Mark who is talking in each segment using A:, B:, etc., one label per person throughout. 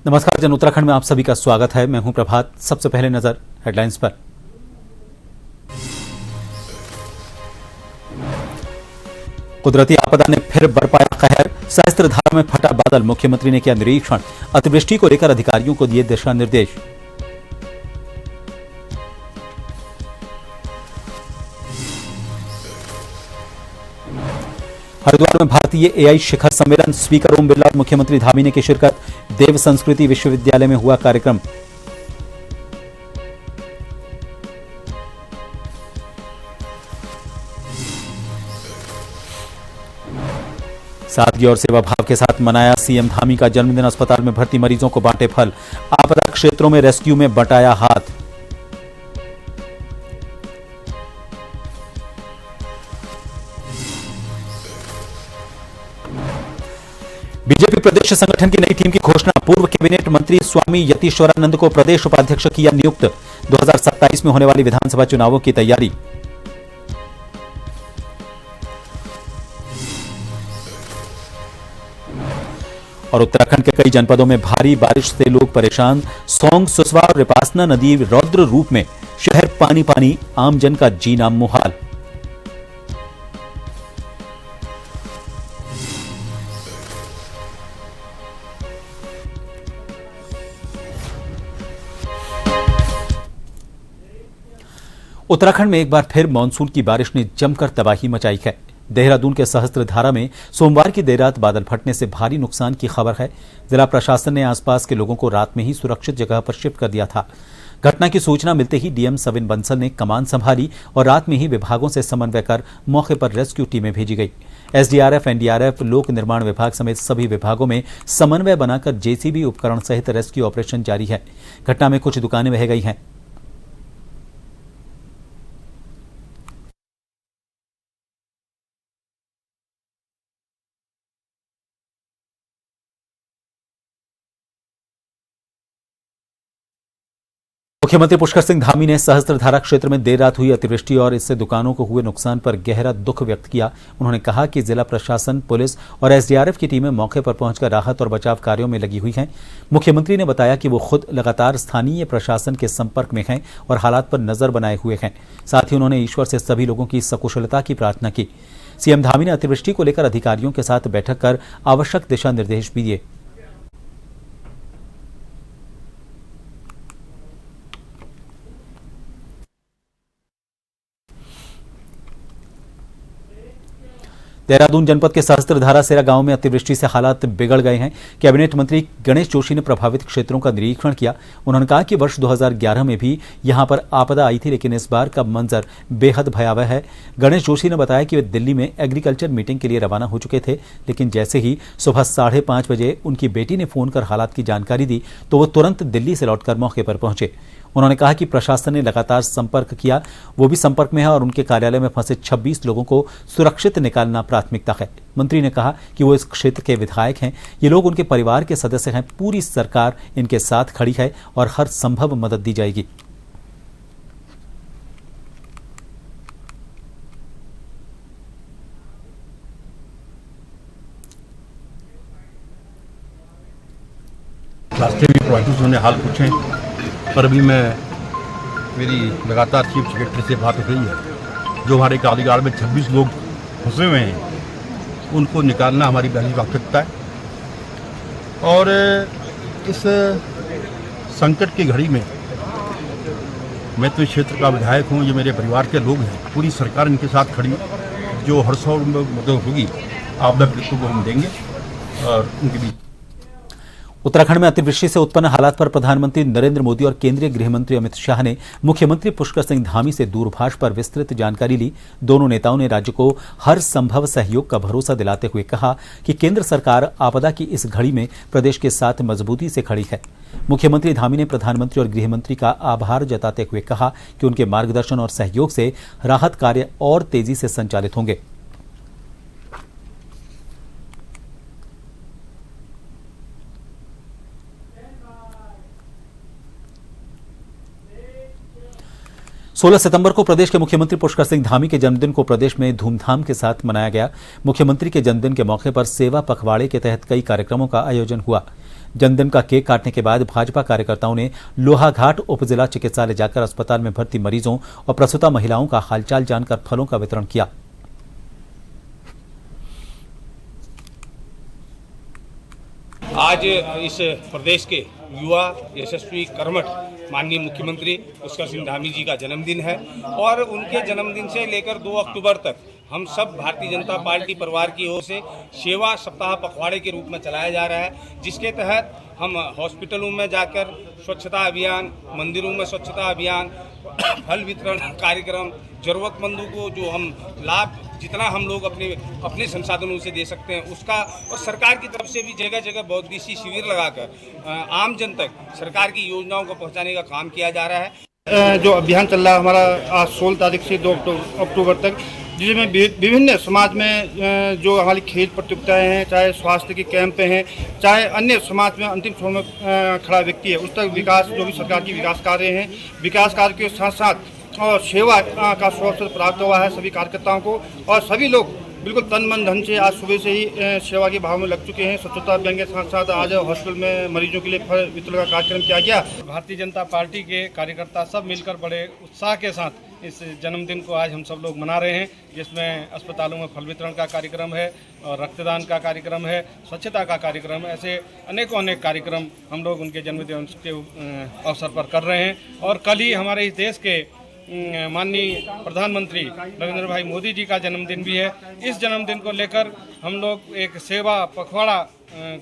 A: नमस्कार जन उत्तराखंड में आप सभी का स्वागत है। मैं हूं प्रभात। सबसे पहले नजर हेडलाइंस पर। कुदरती आपदा ने फिर बरपाया कहर, सहस्त्रधारा में फटा बादल। मुख्यमंत्री ने किया निरीक्षण, अतिवृष्टि को लेकर अधिकारियों को दिए दिशा निर्देश। हरिद्वार में भारतीय एआई शिखर सम्मेलन, स्पीकर ओम बिरला और मुख्यमंत्री धामी ने की शिरकत। देव संस्कृति विश्वविद्यालय में हुआ कार्यक्रम। सादगी और सेवा भाव के साथ मनाया सीएम धामी का जन्मदिन। अस्पताल में भर्ती मरीजों को बांटे फल। आपदा क्षेत्रों में रेस्क्यू में बंटाया हाथ। बीजेपी प्रदेश संगठन की नई टीम की घोषणा। पूर्व कैबिनेट मंत्री स्वामी यतीश्वरानंद को प्रदेश उपाध्यक्ष किया नियुक्त। 2027 में होने वाली विधानसभा चुनावों की तैयारी। और उत्तराखंड के कई जनपदों में भारी बारिश से लोग परेशान। सौंग, सुसवा और रिपासना नदी रौद्र रूप में, शहर पानी पानी, आमजन का जीना मुहाल। उत्तराखंड में एक बार फिर मानसून की बारिश ने जमकर तबाही मचाई है। देहरादून के सहस्त्रधारा में सोमवार की देर रात बादल फटने से भारी नुकसान की खबर है। जिला प्रशासन ने आसपास के लोगों को रात में ही सुरक्षित जगह पर शिफ्ट कर दिया था। घटना की सूचना मिलते ही डीएम सविन बंसल ने कमान संभाली और रात में ही विभागों से समन्वय कर मौके पर रेस्क्यू टीमें भेजी गई। एसडीआरएफ, एनडीआरएफ, लोक निर्माण विभाग समेत सभी विभागों में समन्वय बनाकर जेसीबी उपकरण सहित रेस्क्यू ऑपरेशन जारी है। घटना में कुछ दुकानें बह गई हैं। मुख्यमंत्री पुष्कर सिंह धामी ने सहस्त्रधारा क्षेत्र में देर रात हुई अतिवृष्टि और इससे दुकानों को हुए नुकसान पर गहरा दुख व्यक्त किया। उन्होंने कहा कि जिला प्रशासन, पुलिस और एसडीआरएफ की टीमें मौके पर पहुंचकर राहत और बचाव कार्यों में लगी हुई हैं। मुख्यमंत्री ने बताया कि वो खुद लगातार स्थानीय प्रशासन के संपर्क में हैं और हालात पर नजर बनाए हुए हैं। साथ ही उन्होंने ईश्वर से सभी लोगों की सकुशलता की प्रार्थना की। सीएम धामी ने अतिवृष्टि को लेकर अधिकारियों के साथ बैठक कर आवश्यक दिशा निर्देश भी दिए। देहरादून जनपद के सहस्त्रधारा सेरा गांव में अतिवृष्टि से हालात बिगड़ गए हैं। कैबिनेट मंत्री गणेश जोशी ने प्रभावित क्षेत्रों का निरीक्षण किया। उन्होंने कहा कि वर्ष 2011 में भी यहां पर आपदा आई थी, लेकिन इस बार का मंजर बेहद भयावह है। गणेश जोशी ने बताया कि वे दिल्ली में एग्रीकल्चर मीटिंग के लिए रवाना हो चुके थे, लेकिन जैसे ही सुबह 5:30 बजे उनकी बेटी ने फोन कर हालात की जानकारी दी तो वो तुरंत दिल्ली से लौटकर मौके पर पहुंचे। उन्होंने कहा कि प्रशासन ने लगातार संपर्क किया, वो भी संपर्क में है और उनके कार्यालय में फंसे 26 लोगों को सुरक्षित निकालना प्राथमिकता है। मंत्री ने कहा कि वो इस क्षेत्र के विधायक हैं, ये लोग उनके परिवार के सदस्य हैं। पूरी सरकार इनके साथ खड़ी है और हर संभव मदद दी जाएगी।
B: रास्ते में प्रभावितों ने हाल पूछे, पर अभी मेरी लगातार चीफ सेक्रेटरी से बात हो रही है। जो हमारे कालीगाड़ में 26 लोग फंसे हुए हैं, उनको निकालना हमारी पहली प्राथमिकता है। और इस संकट की घड़ी में मैं तो इस क्षेत्र का विधायक हूँ, ये मेरे परिवार के लोग हैं, पूरी सरकार इनके साथ खड़ी है। जो हर सौ मदद होगी आपदा पीड़ितों को हम देंगे और उनके बीच।
A: उत्तराखंड में अतिवृष्टि से उत्पन्न हालात पर प्रधानमंत्री नरेंद्र मोदी और केंद्रीय गृह मंत्री अमित शाह ने मुख्यमंत्री पुष्कर सिंह धामी से दूरभाष पर विस्तृत जानकारी ली। दोनों नेताओं ने राज्य को हर संभव सहयोग का भरोसा दिलाते हुए कहा कि केंद्र सरकार आपदा की इस घड़ी में प्रदेश के साथ मजबूती से खड़ी है। मुख्यमंत्री धामी ने प्रधानमंत्री और गृह मंत्री का आभार जताते हुए कहा कि उनके मार्गदर्शन और सहयोग से राहत कार्य और तेजी से संचालित होंगे। 16 सितंबर को प्रदेश के मुख्यमंत्री पुष्कर सिंह धामी के जन्मदिन को प्रदेश में धूमधाम के साथ मनाया गया। मुख्यमंत्री के जन्मदिन के मौके पर सेवा पखवाड़े के तहत कई कार्यक्रमों का आयोजन हुआ। जन्मदिन का केक काटने के बाद भाजपा कार्यकर्ताओं ने लोहाघाट उप जिला चिकित्सालय जाकर अस्पताल में भर्ती मरीजों और प्रसूता महिलाओं का हालचाल जानकर फलों का वितरण किया।
C: आज इस प्रदेश के युवा यशस्वी कर्मठ माननीय मुख्यमंत्री पुष्कर सिंह धामी जी का जन्मदिन है और उनके जन्मदिन से लेकर 2 अक्टूबर तक हम सब भारतीय जनता पार्टी परिवार की ओर से सेवा सप्ताह पखवाड़े के रूप में चलाया जा रहा है, जिसके तहत हम हॉस्पिटलों में जाकर स्वच्छता अभियान, मंदिरों में स्वच्छता अभियान, फल वितरण कार्यक्रम, जरूरतमंदों को जो हम लाभ जितना हम लोग अपने संसाधनों से दे सकते हैं उसका, और सरकार की तरफ से भी जगह जगह बहुउद्देशीय शिविर लगाकर आम जन तक सरकार की योजनाओं को पहुंचाने का काम किया जा रहा है।
D: जो अभियान चल रहा है हमारा आज 16 तारीख से 2 अक्टूबर तक, जिसमें विभिन्न समाज में जो हमारी खेल प्रतियोगिताएं हैं, चाहे स्वास्थ्य के कैंप हैं, चाहे अन्य समाज में अंतिम छोर में खड़ा व्यक्ति है उस तक विकास, जो भी सरकार की विकास कार्य हैं, विकास कार्य के साथ साथ और सेवा का अवसर प्राप्त हुआ है सभी कार्यकर्ताओं को, और सभी लोग बिल्कुल तन मन धन से आज सुबह से ही सेवा के भाव में लग चुके हैं। स्वच्छता अभियान के साथ साथ आज हॉस्पिटल में मरीजों के लिए फल वितरण का कार्यक्रम किया गया।
E: भारतीय जनता पार्टी के कार्यकर्ता सब मिलकर बड़े उत्साह के साथ इस जन्मदिन को आज हम सब लोग मना रहे हैं, जिसमें अस्पतालों में फल वितरण का कार्यक्रम है और रक्तदान का कार्यक्रम है, स्वच्छता का कार्यक्रम है, ऐसे अनेकों अनेक कार्यक्रम हम लोग उनके जन्मदिन के अवसर पर कर रहे हैं। और कल ही हमारे इस देश के माननीय प्रधानमंत्री नरेंद्र भाई मोदी जी का जन्मदिन भी है। इस जन्मदिन को लेकर हम लोग एक सेवा पखवाड़ा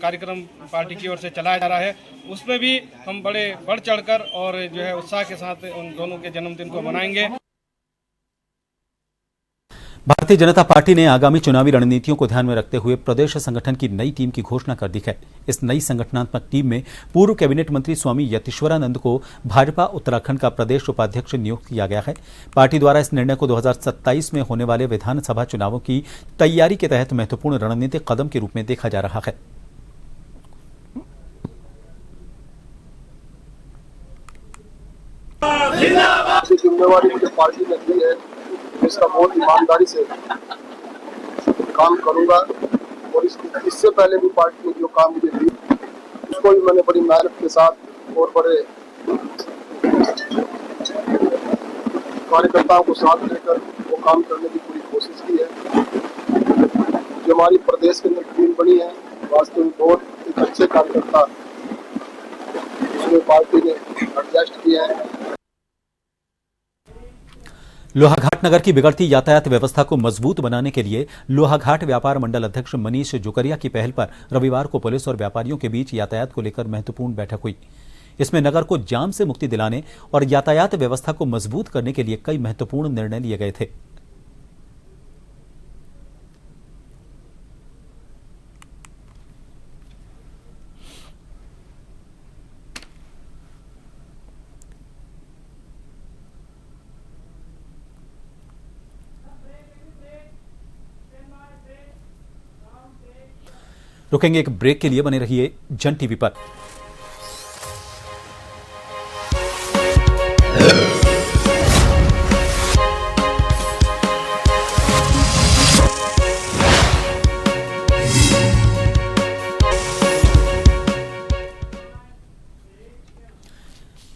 E: कार्यक्रम पार्टी की ओर से चलाया जा रहा है, उसमें भी हम बड़े बढ़ चढ़कर और जो है उत्साह के साथ उन दोनों के जन्मदिन को मनाएंगे।
A: भारतीय जनता पार्टी ने आगामी चुनावी रणनीतियों को ध्यान में रखते हुए प्रदेश संगठन की नई टीम की घोषणा कर दी है। इस नई संगठनात्मक टीम में पूर्व कैबिनेट मंत्री स्वामी यतीश्वरानंद को भाजपा उत्तराखंड का प्रदेश उपाध्यक्ष नियुक्त किया गया है। पार्टी द्वारा इस निर्णय को 2027 में होने वाले विधानसभा चुनावों की तैयारी के तहत महत्वपूर्ण रणनीतिक कदम के रूप में देखा जा रहा है।
F: जिम्मेवारी मुझे पार्टी ने दी है, इसका बहुत ईमानदारी से काम करूंगा और इससे पहले भी पार्टी ने जो काम मुझे दी उसको भी मैंने बड़ी मेहनत के साथ और बड़े कार्यकर्ताओं को साथ लेकर वो काम करने की पूरी कोशिश की है। जो हमारी प्रदेश के अंदर टीम बनी है, वास्तव में बहुत एक अच्छे कार्यकर्ता उसमें पार्टी ने एडजस्ट किया है।
A: लोहाघाट नगर की बिगड़ती यातायात व्यवस्था को मजबूत बनाने के लिए लोहाघाट व्यापार मंडल अध्यक्ष मनीष जुकरिया की पहल पर रविवार को पुलिस और व्यापारियों के बीच यातायात को लेकर महत्वपूर्ण बैठक हुई। इसमें नगर को जाम से मुक्ति दिलाने और यातायात व्यवस्था को मजबूत करने के लिए कई महत्वपूर्ण निर्णय लिए गए थे। रुकेंगे एक ब्रेक के लिए, बने रहिए जन टीवी पर।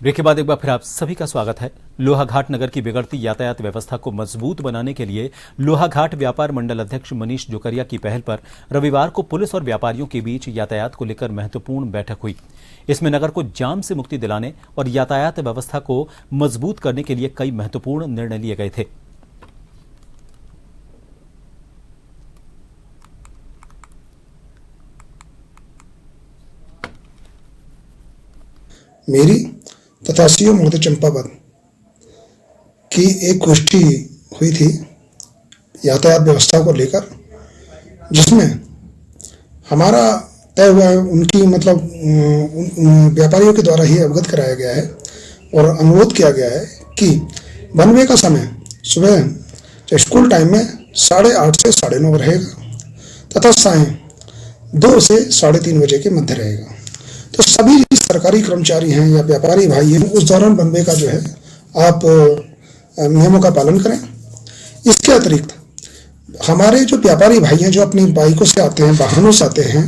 A: ब्रेक के बाद एक बार फिर आप सभी का स्वागत है। लोहाघाट नगर की बिगड़ती यातायात व्यवस्था को मजबूत बनाने के लिए लोहाघाट व्यापार मंडल अध्यक्ष मनीष जुकरिया की पहल पर रविवार को पुलिस और व्यापारियों के बीच यातायात को लेकर महत्वपूर्ण बैठक हुई। इसमें नगर को जाम से मुक्ति दिलाने और यातायात व्यवस्था को मजबूत करने के लिए कई महत्वपूर्ण निर्णय लिए गए थे।
G: मेरी तथा सीओ महोदय चंपावत की एक गोष्ठी हुई थी यातायात व्यवस्था को लेकर, जिसमें हमारा तय हुआ उनकी मतलब व्यापारियों के द्वारा ही अवगत कराया गया है और अनुरोध किया गया है कि वन वे का समय सुबह स्कूल टाइम में 8:30 से 9:30 रहेगा तथा सायं 2 से 3:30 बजे के मध्य रहेगा। तो सभी सरकारी कर्मचारी हैं या व्यापारी भाई हैं, उस दौरान वन वे का जो है आप नियमों का पालन करें। इसके अतिरिक्त हमारे जो व्यापारी भाई हैं जो अपनी बाइकों से आते हैं, वाहनों से आते हैं,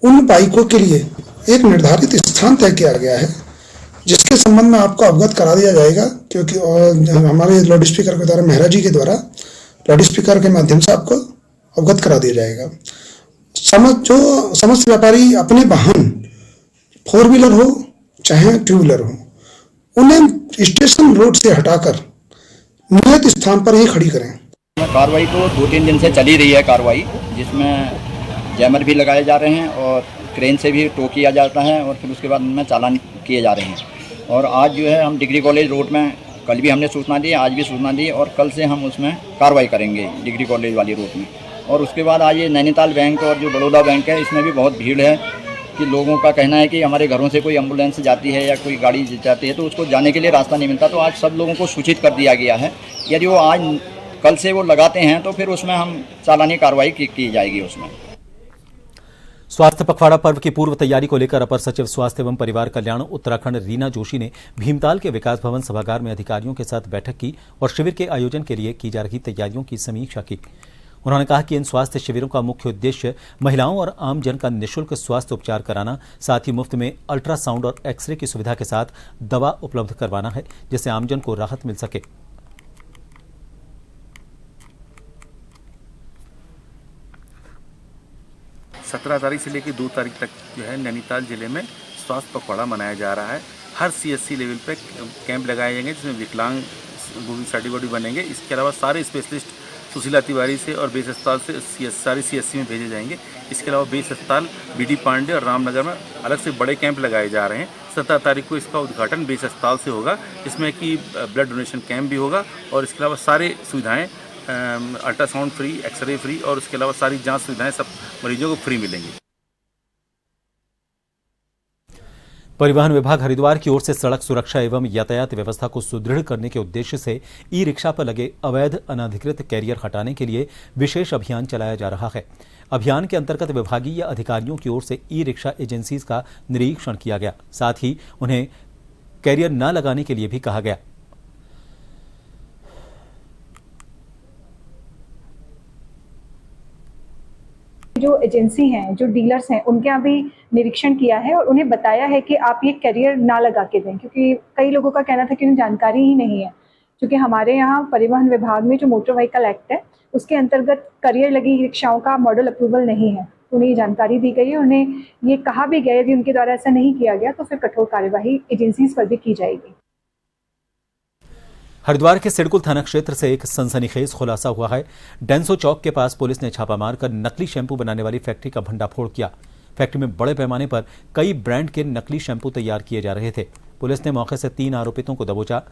G: उन बाइकों के लिए एक निर्धारित स्थान तय किया गया है जिसके संबंध में आपको अवगत करा दिया जाएगा, क्योंकि हमारे लाउड स्पीकर के द्वारा, मेहरा जी के द्वारा लाउड स्पीकर के माध्यम से आपको अवगत करा दिया जाएगा। समस्त व्यापारी अपने वाहन 4 व्हीलर हो चाहे 2 व्हीलर हो, उन्हें स्टेशन रोड से हटाकर नियत स्थान पर ही खड़ी करें।
H: कार्रवाई तो 2-3 दिन से चली रही है कार्रवाई, जिसमें जैमर भी लगाए जा रहे हैं और क्रेन से भी टो किया जाता है और फिर उसके बाद उनमें चालान किए जा रहे हैं। और आज जो है हम डिग्री कॉलेज रोड में, कल भी हमने सूचना दी, आज भी सूचना दी और कल से हम उसमें कार्रवाई करेंगे डिग्री कॉलेज वाली रोड में। और उसके बाद आज ये नैनीताल बैंक और जो बड़ौदा बैंक है, इसमें भी बहुत भीड़ है कि लोगों का कहना है कि हमारे घरों से कोई एम्बुलेंस जाती है या कोई गाड़ी जाती है तो उसको जाने के लिए रास्ता नहीं मिलता। तो आज सब लोगों को सूचित कर दिया गया है, यदि वो आज कल से वो लगाते हैं तो फिर उसमें हम चालानी कार्रवाई की जाएगी उसमें।
A: स्वास्थ्य पखवाड़ा पर्व की पूर्व तैयारी को लेकर अपर सचिव स्वास्थ्य एवं परिवार कल्याण उत्तराखंड रीना जोशी ने भीमताल के विकास भवन सभागार में अधिकारियों के साथ बैठक की और शिविर के आयोजन के लिए की जा रही तैयारियों की समीक्षा की। उन्होंने कहा कि इन स्वास्थ्य शिविरों का मुख्य उद्देश्य महिलाओं और आमजन का निःशुल्क स्वास्थ्य उपचार कराना, साथ ही मुफ्त में अल्ट्रासाउंड और एक्सरे की सुविधा के साथ दवा उपलब्ध करवाना है, जिससे आमजन को राहत मिल सके।
I: 17 तारीख से लेकर 2 तारीख तक जो है नैनीताल जिले में स्वास्थ्य पखवाड़ा मनाया जा रहा है। हर CSC लेवल पे कैंप लगाए जाएंगे जिसमें विकलांग सर्टिफिकेट बनेंगे। इसके अलावा सारे स्पेशलिस्ट सुशीला तिवारी से और बेस अस्पताल से सारे CSC में भेजे जाएंगे। इसके अलावा बेस अस्पताल, BD पांडे और रामनगर में अलग से बड़े कैंप लगाए जा रहे हैं। 17 तारीख को इसका उद्घाटन बेस अस्पताल से होगा, इसमें कि ब्लड डोनेशन कैंप भी होगा और इसके अलावा सारे सुविधाएँ अल्ट्रासाउंड फ्री, एक्सरे फ्री और उसके अलावा सारी जांच सुविधाएं सब मरीजों को फ्री मिलेंगी।
A: परिवहन विभाग हरिद्वार की ओर से सड़क सुरक्षा एवं यातायात व्यवस्था को सुदृढ़ करने के उद्देश्य से ई-रिक्शा पर लगे अवैध अनधिकृत कैरियर हटाने के लिए विशेष अभियान चलाया जा रहा है। अभियान के अंतर्गत विभागीय अधिकारियों की ओर से ई-रिक्शा एजेंसीज का निरीक्षण किया गया, साथ ही उन्हें कैरियर न लगाने के लिए भी कहा गया।
J: जो एजेंसी हैं, जो डीलर्स हैं, उनके यहाँ भी निरीक्षण किया है और उन्हें बताया है कि आप ये कैरियर ना लगा के दें, क्योंकि कई लोगों का कहना था कि उन्हें जानकारी ही नहीं है। क्योंकि हमारे यहाँ परिवहन विभाग में जो मोटर व्हीकल एक्ट है उसके अंतर्गत कैरियर लगी रिक्शाओं का मॉडल अप्रूवल नहीं है। उन्हें ये जानकारी दी गई है, उन्हें ये कहा भी गया यदि उनके द्वारा ऐसा नहीं किया गया तो फिर कठोर कार्यवाही एजेंसीज पर भी की जाएगी।
A: हरिद्वार के सिडकुल थाना क्षेत्र से एक सनसनीखेज खुलासा हुआ है। डेंसो चौक के पास पुलिस ने छापा मारकर नकली शैंपू बनाने वाली फैक्ट्री का भंडाफोड़ किया। फैक्ट्री में बड़े पैमाने पर कई ब्रांड के नकली शैंपू तैयार किए जा रहे थे। पुलिस ने मौके से 3 आरोपितों को दबोचा।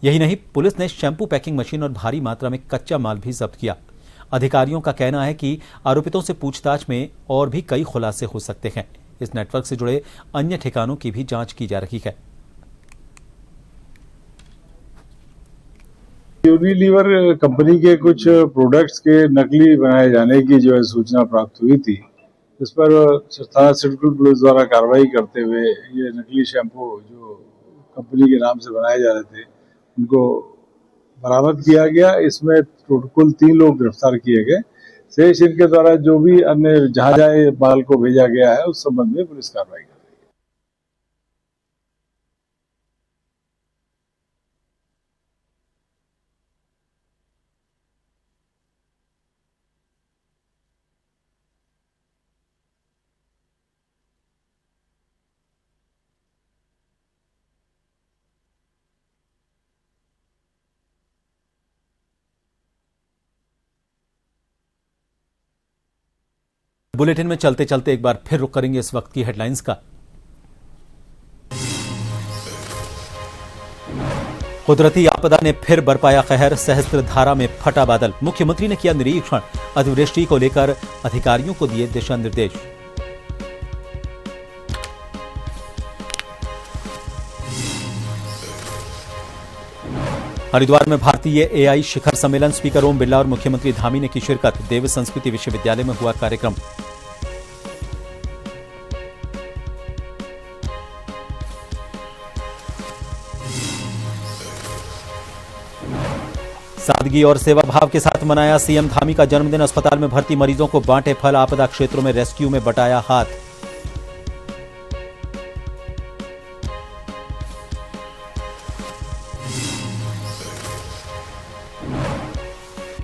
A: यही नहीं, पुलिस ने शैंपू पैकिंग मशीन और भारी मात्रा में कच्चा माल भी जब्त किया। अधिकारियों का कहना है कि आरोपितों से पूछताछ में और भी कई खुलासे हो सकते हैं। इस नेटवर्क से जुड़े अन्य ठिकानों की भी जांच की जा रही है।
K: यूनिलीवर कंपनी के कुछ प्रोडक्ट्स के नकली बनाए जाने की जो है सूचना प्राप्त हुई थी। इस पर थाना सिडकुल पुलिस द्वारा कार्रवाई करते हुए ये नकली शैम्पू जो कंपनी के नाम से बनाए जा रहे थे उनको बरामद किया गया। इसमें कुल 3 लोग गिरफ्तार किए गए। शेष इनके द्वारा जो भी अन्य जहां माल को भेजा गया है उस संबंध में पुलिस कार्रवाई कर रही है।
A: बुलेटिन में चलते चलते एक बार फिर रुक करेंगे इस वक्त की हेडलाइंस का। कुदरती आपदा ने फिर बरपाया कहर, सहस्त्रधारा में फटा बादल। मुख्यमंत्री ने किया निरीक्षण, अतिवृष्टि को लेकर अधिकारियों को दिए दिशा निर्देश। हरिद्वार में भारतीय AI शिखर सम्मेलन, स्पीकर ओम बिरला और मुख्यमंत्री धामी ने की शिरकत। देव संस्कृति विश्वविद्यालय में हुआ कार्यक्रम। सादगी और सेवा भाव के साथ मनाया सीएम धामी का जन्मदिन। अस्पताल में भर्ती मरीजों को बांटे फल, आपदा क्षेत्रों में रेस्क्यू में बटाया हाथ।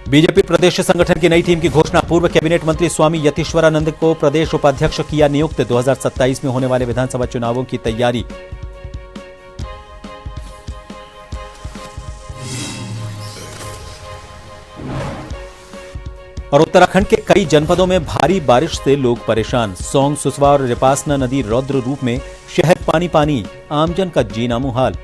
A: बीजेपी प्रदेश संगठन की नई टीम की घोषणा। पूर्व कैबिनेट मंत्री स्वामी यतीश्वरानंद को प्रदेश उपाध्यक्ष किया नियुक्त। 2027 में होने वाले विधानसभा चुनावों की तैयारी। और उत्तराखंड के कई जनपदों में भारी बारिश से लोग परेशान। सोंग, सुसवा और रिपासना नदी रौद्र रूप में, शहर पानी पानी, आमजन का जीना मुहाल।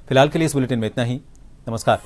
A: फिलहाल के लिए इस बुलेटिन में इतना ही। नमस्कार।